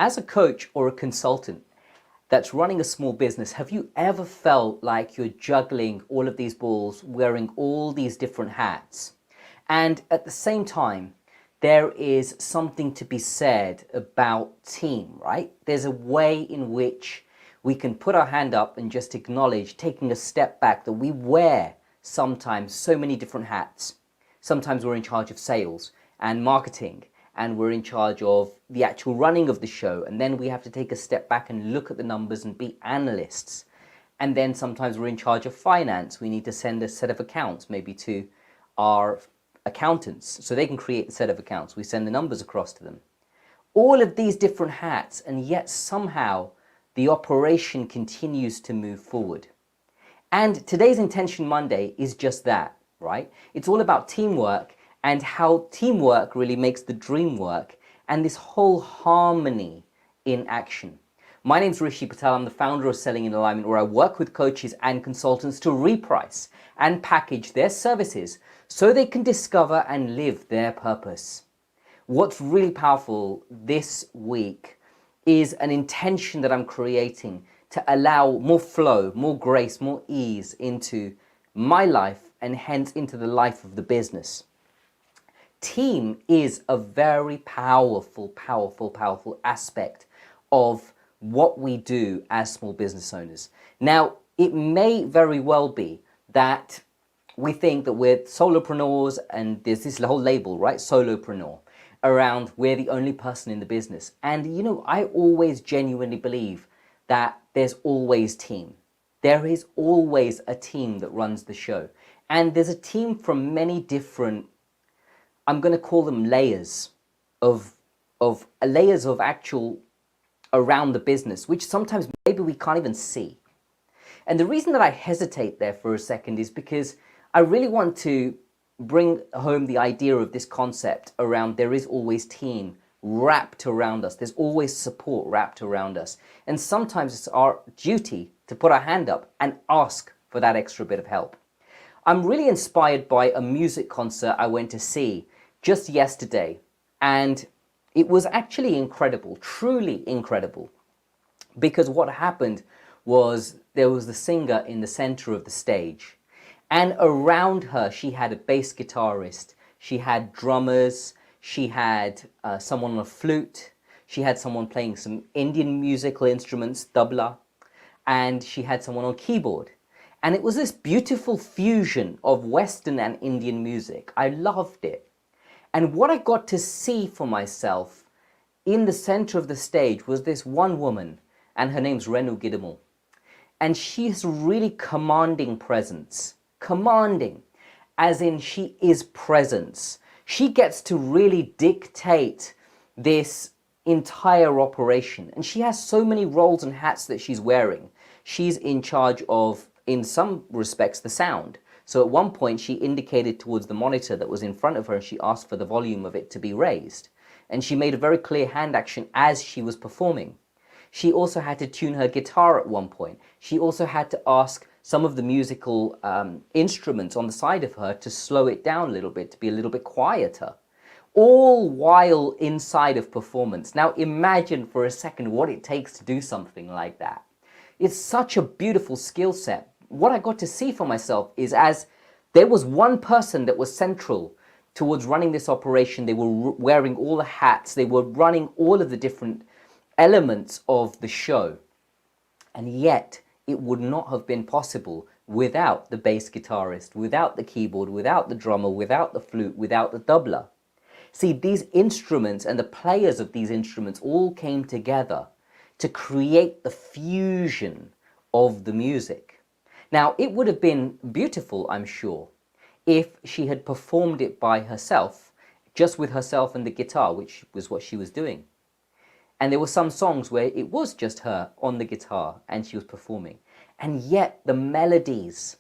As a coach or a consultant that's running a small business, have you ever felt like you're juggling all of these balls, wearing all these different hats? And at the same time, there is something to be said about team, right? There's a way in which we can put our hand up and just acknowledge, taking a step back, that we wear sometimes so many different hats. Sometimes we're in charge of sales and marketing, and we're in charge of the actual running of the show, and then we have to take a step back and look at the numbers and be analysts. And then sometimes we're in charge of finance. We need to send a set of accounts maybe to our accountants so they can create a set of accounts. We send the numbers across to them. All of these different hats, and yet somehow the operation continues to move forward. And today's Intention Monday is just that, right? It's all about teamwork and how teamwork really makes the dream work, and this whole harmony in action. My name's Rishi Patel. I'm the founder of Selling in Alignment, where I work with coaches and consultants to reprice and package their services so they can discover and live their purpose. What's really powerful this week is an intention that I'm creating to allow more flow, more grace, more ease into my life, and hence into the life of the business. Team is a very powerful aspect of what we do as small business owners. Now, it may very well be that we think that we're solopreneurs, and there's this whole label, right? Solopreneur, around we're the only person in the business. And you know, I always genuinely believe that there's always team. There is always a team that runs the show. And there's a team from many different, I'm going to call them layers of actual around the business, which sometimes maybe we can't even see. And the reason that I hesitate there for a second is because I really want to bring home the idea of this concept around there is always team wrapped around us. There's always support wrapped around us. And sometimes it's our duty to put our hand up and ask for that extra bit of help. I'm really inspired by a music concert I went to see just yesterday, and it was actually incredible, truly incredible, because what happened was there was the singer in the center of the stage, and around her she had a bass guitarist, she had drummers, she had someone on a flute, she had someone playing some Indian musical instruments, tabla, and she had someone on keyboard. And it was this beautiful fusion of Western and Indian music. I loved it. And what I got to see for myself in the center of the stage was this one woman, and her name's Renu Gidamul. And she has really commanding presence. Commanding, as in she is presence. She gets to really dictate this entire operation. And she has so many roles and hats that she's wearing. She's in charge of, in some respects, the sound. So at one point she indicated towards the monitor that was in front of her, and she asked for the volume of it to be raised. And she made a very clear hand action as she was performing. She also had to tune her guitar at one point. She also had to ask some of the musical instruments on the side of her to slow it down a little bit, to be a little bit quieter. All while inside of performance. Now imagine for a second what it takes to do something like that. It's such a beautiful skill set. What I got to see for myself is, as there was one person that was central towards running this operation, they were wearing all the hats, they were running all of the different elements of the show. And yet it would not have been possible without the bass guitarist, without the keyboard, without the drummer, without the flute, without the tabla. See, these instruments and the players of these instruments all came together to create the fusion of the music. Now, it would have been beautiful, I'm sure, if she had performed it by herself, just with herself and the guitar, which was what she was doing. And there were some songs where it was just her on the guitar and she was performing. And yet the melodies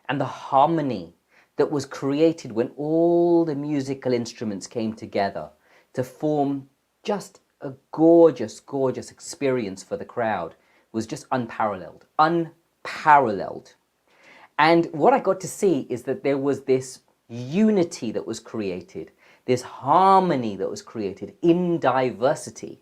and the harmony that was created when all the musical instruments came together to form just a gorgeous, gorgeous experience for the crowd was just unparalleled. Unparalleled. And what I got to see is that there was this unity that was created, this harmony that was created in diversity.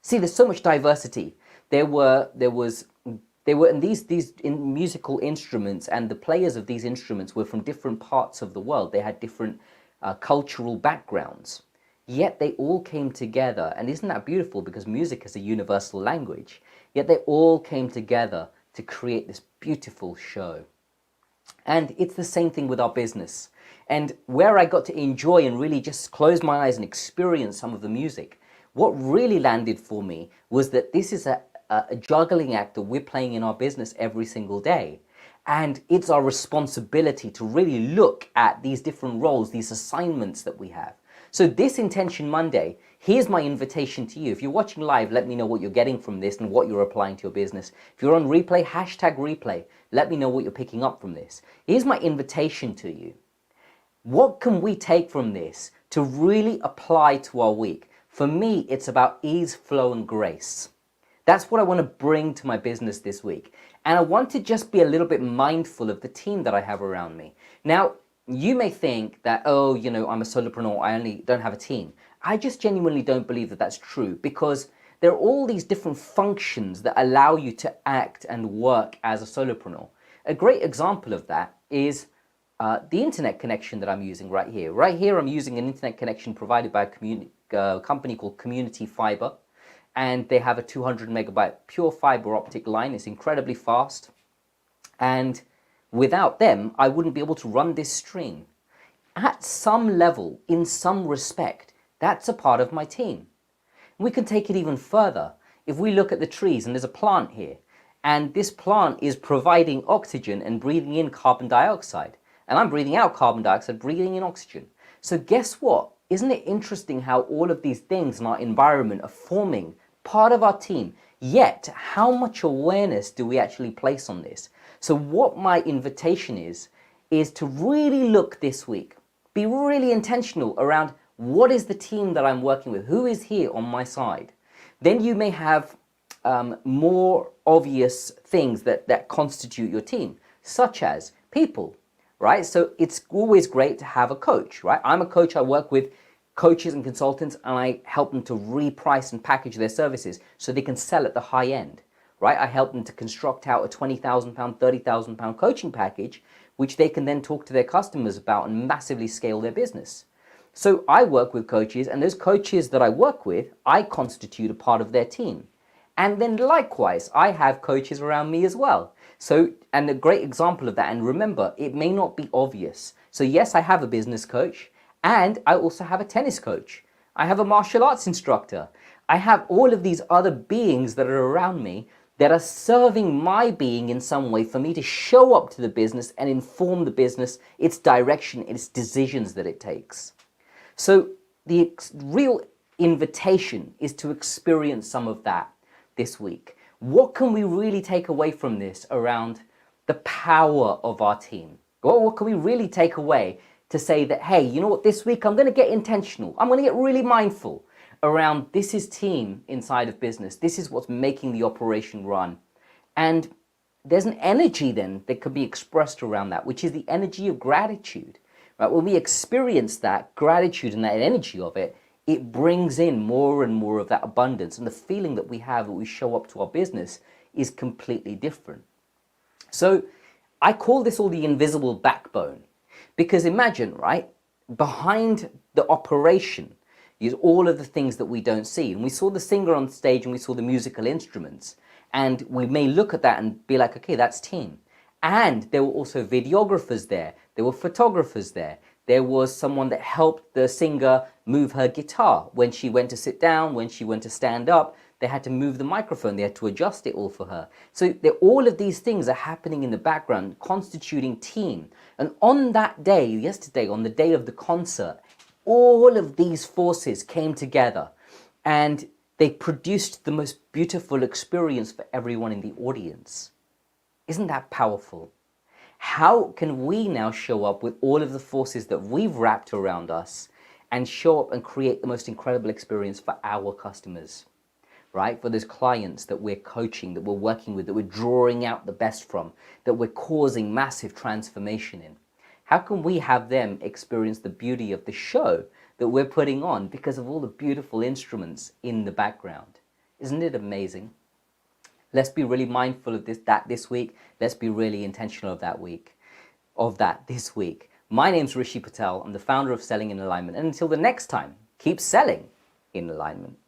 See, there's so much diversity. There were in these in musical instruments, and the players of these instruments were from different parts of the world. They had different cultural backgrounds, yet they all came together. And isn't that beautiful? Because music is a universal language. Yet they all came together to create this beautiful show. And it's the same thing with our business. And where I got to enjoy and really just close my eyes and experience some of the music, what really landed for me was that this is a juggling act that we're playing in our business every single day. And it's our responsibility to really look at these different roles, these assignments that we have. So this Intention Monday, here's my invitation to you. If you're watching live, let me know what you're getting from this and what you're applying to your business. If you're on replay, hashtag replay. Let me know what you're picking up from this. Here's my invitation to you. What can we take from this to really apply to our week? For me, it's about ease, flow, and grace. That's what I want to bring to my business this week. And I want to just be a little bit mindful of the team that I have around me. Now, you may think that, oh, you know, I'm a solopreneur, I only don't have a team. I just genuinely don't believe that that's true, because there are all these different functions that allow you to act and work as a solopreneur. A great example of that is the internet connection that I'm using right here. Right here, I'm using an internet connection provided by a company called Community Fiber. And they have a 200 megabyte pure fiber optic line. It's incredibly fast. And without them, I wouldn't be able to run this stream. At some level, in some respect, that's a part of my team. We can take it even further. If we look at the trees, and there's a plant here, and this plant is providing oxygen and breathing in carbon dioxide. And I'm breathing out carbon dioxide, breathing in oxygen. So guess what? Isn't it interesting how all of these things in our environment are forming part of our team? Yet, how much awareness do we actually place on this? So what my invitation is to really look this week, be really intentional around what is the team that I'm working with, who is here on my side. Then you may have more obvious things that constitute your team, such as people, right? So it's always great to have a coach, right? I'm a coach. I work with coaches and consultants, and I help them to reprice and package their services so they can sell at the high end, right? I help them to construct out a £20,000, £30,000 coaching package, which they can then talk to their customers about and massively scale their business. So I work with coaches, and those coaches that I work with, I constitute a part of their team. And then likewise, I have coaches around me as well. So, and a great example of that, and remember, it may not be obvious. So yes, I have a business coach, and I also have a tennis coach. I have a martial arts instructor. I have all of these other beings that are around me that are serving my being in some way for me to show up to the business and inform the business, its direction, its decisions that it takes. So the real invitation is to experience some of that this week. What can we really take away from this around the power of our team? What can we really take away to say that, hey, you know what, this week I'm going to get intentional. I'm going to get really mindful around this is team inside of business. This is what's making the operation run. And there's an energy then that can be expressed around that, which is the energy of gratitude. Right? When we experience that gratitude and that energy of it, it brings in more and more of that abundance. And the feeling that we have when we show up to our business is completely different. So I call this all the invisible backbone. Because imagine, right, behind the operation is all of the things that we don't see. And we saw the singer on stage and we saw the musical instruments. And we may look at that and be like, okay, that's team. And there were also videographers there. There were photographers there. There was someone that helped the singer move her guitar. When she went to sit down, when she went to stand up, they had to move the microphone. They had to adjust it all for her. So all of these things are happening in the background, constituting team. And on that day, yesterday, on the day of the concert, all of these forces came together and they produced the most beautiful experience for everyone in the audience. Isn't that powerful? How can we now show up with all of the forces that we've wrapped around us and show up and create the most incredible experience for our customers? Right? For those clients that we're coaching, that we're working with, that we're drawing out the best from, that we're causing massive transformation in. How can we have them experience the beauty of the show that we're putting on because of all the beautiful instruments in the background? Isn't it amazing? Let's be really mindful of that this week. Let's be really intentional of that this week. My name's Rishi Patel. I'm the founder of Selling in Alignment. And until the next time, keep selling in alignment.